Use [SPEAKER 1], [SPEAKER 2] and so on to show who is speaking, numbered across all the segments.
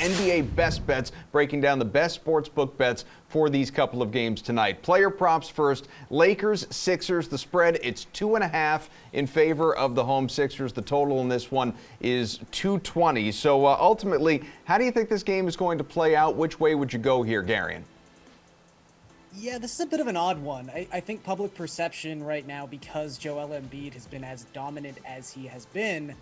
[SPEAKER 1] NBA best bets, breaking down the best sportsbook bets for these couple of games tonight. Player props first. Lakers, Sixers, the spread, it's 2.5 in favor of the home Sixers. The total in this one is 220. So ultimately, how do you think this game is going to play out? Which way would you go here, Garion?
[SPEAKER 2] Yeah, this is a bit of an odd one. I think public perception right now, because Joel Embiid has been as dominant as he has been,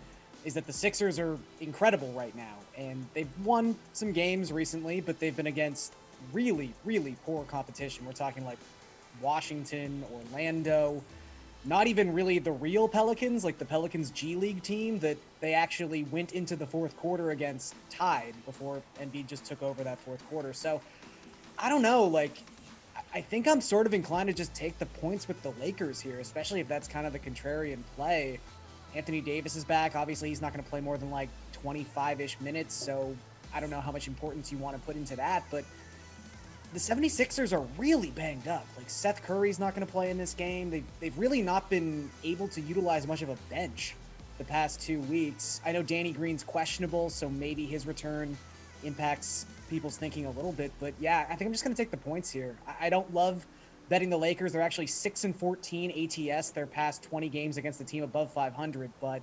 [SPEAKER 2] is that the Sixers are incredible right now. And they've won some games recently, but they've been against really, really poor competition. We're talking like Washington, Orlando, not even really the real Pelicans, like the Pelicans G League team that they actually went into the fourth quarter against tied before Embiid just took over that fourth quarter. So I don't know, I think I'm sort of inclined to just take the points with the Lakers here, especially if that's kind of the contrarian play. Anthony Davis is back. Obviously, he's not going to play more than 25-ish minutes, so I don't know how much importance you want to put into that. But the 76ers are really banged up. Seth Curry's not going to play in this game. They've really not been able to utilize much of a bench the past 2 weeks. I know Danny Green's questionable, so maybe his return impacts people's thinking a little bit, but yeah, I think I'm just going to take the points here. I don't love betting the Lakers. They're actually 6-14 ATS their past 20 games against the team above 500, but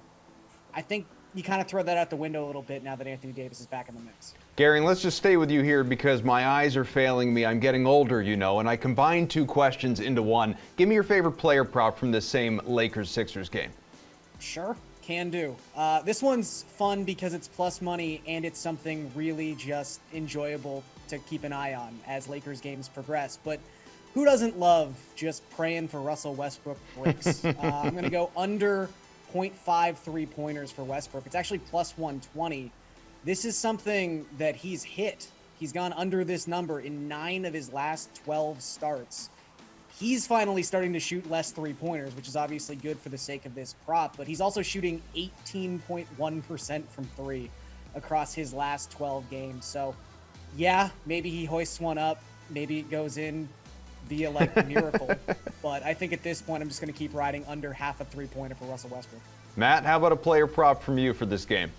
[SPEAKER 2] I think you kind of throw that out the window a little bit now that Anthony Davis is back in the mix.
[SPEAKER 1] Gary, let's just stay with you here because my eyes are failing me. I'm getting older, and I combined two questions into one. Give me your favorite player prop from this same Lakers-Sixers game.
[SPEAKER 2] Sure. Can do. This one's fun because it's plus money and it's something really just enjoyable to keep an eye on as Lakers games progress. But who doesn't love just praying for Russell Westbrook breaks? I'm going to go under 0.5 3-pointers for Westbrook. It's actually plus 120. This is something that he's hit. He's gone under this number in 9 of his last 12 starts. He's finally starting to shoot less 3-pointers, which is obviously good for the sake of this prop, but he's also shooting 18.1% from 3 across his last 12 games. So, yeah, maybe he hoists one up. Maybe it goes in via a miracle. But I think at this point, I'm just going to keep riding under half a 3-pointer for Russell Westbrook.
[SPEAKER 1] Matt, how about a player prop from you for this game?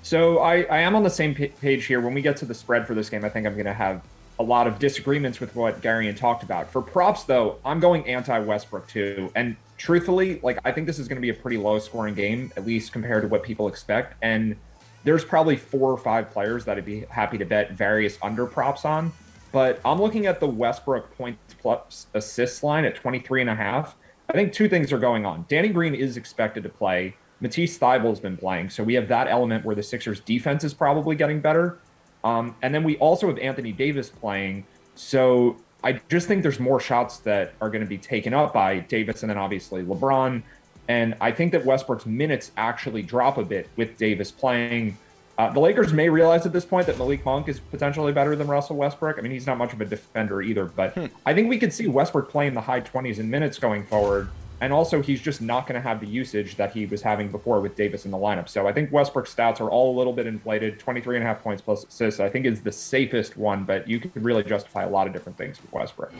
[SPEAKER 3] So I am on the same page here. When we get to the spread for this game, I think I'm going to have a lot of disagreements with what Garion talked about. For props, though, I'm going anti-Westbrook, too. And truthfully, I think this is going to be a pretty low-scoring game, at least compared to what people expect. And there's probably 4 or 5 players that I'd be happy to bet various under props on. But I'm looking at the Westbrook points plus assists line at 23.5. I think 2 things are going on. Danny Green is expected to play. Matisse Thybulle's been playing. So we have that element where the Sixers' defense is probably getting better. And then we also have Anthony Davis playing. So I just think there's more shots that are going to be taken up by Davis and then obviously LeBron. And I think that Westbrook's minutes actually drop a bit with Davis playing. The Lakers may realize at this point that Malik Monk is potentially better than Russell Westbrook. I mean, he's not much of a defender either, but I think we could see Westbrook play in the high 20s in minutes going forward. And also, he's just not going to have the usage that he was having before with Davis in the lineup. So I think Westbrook's stats are all a little bit inflated. 23.5 points plus assists, I think, is the safest one, but you could really justify a lot of different things with Westbrook.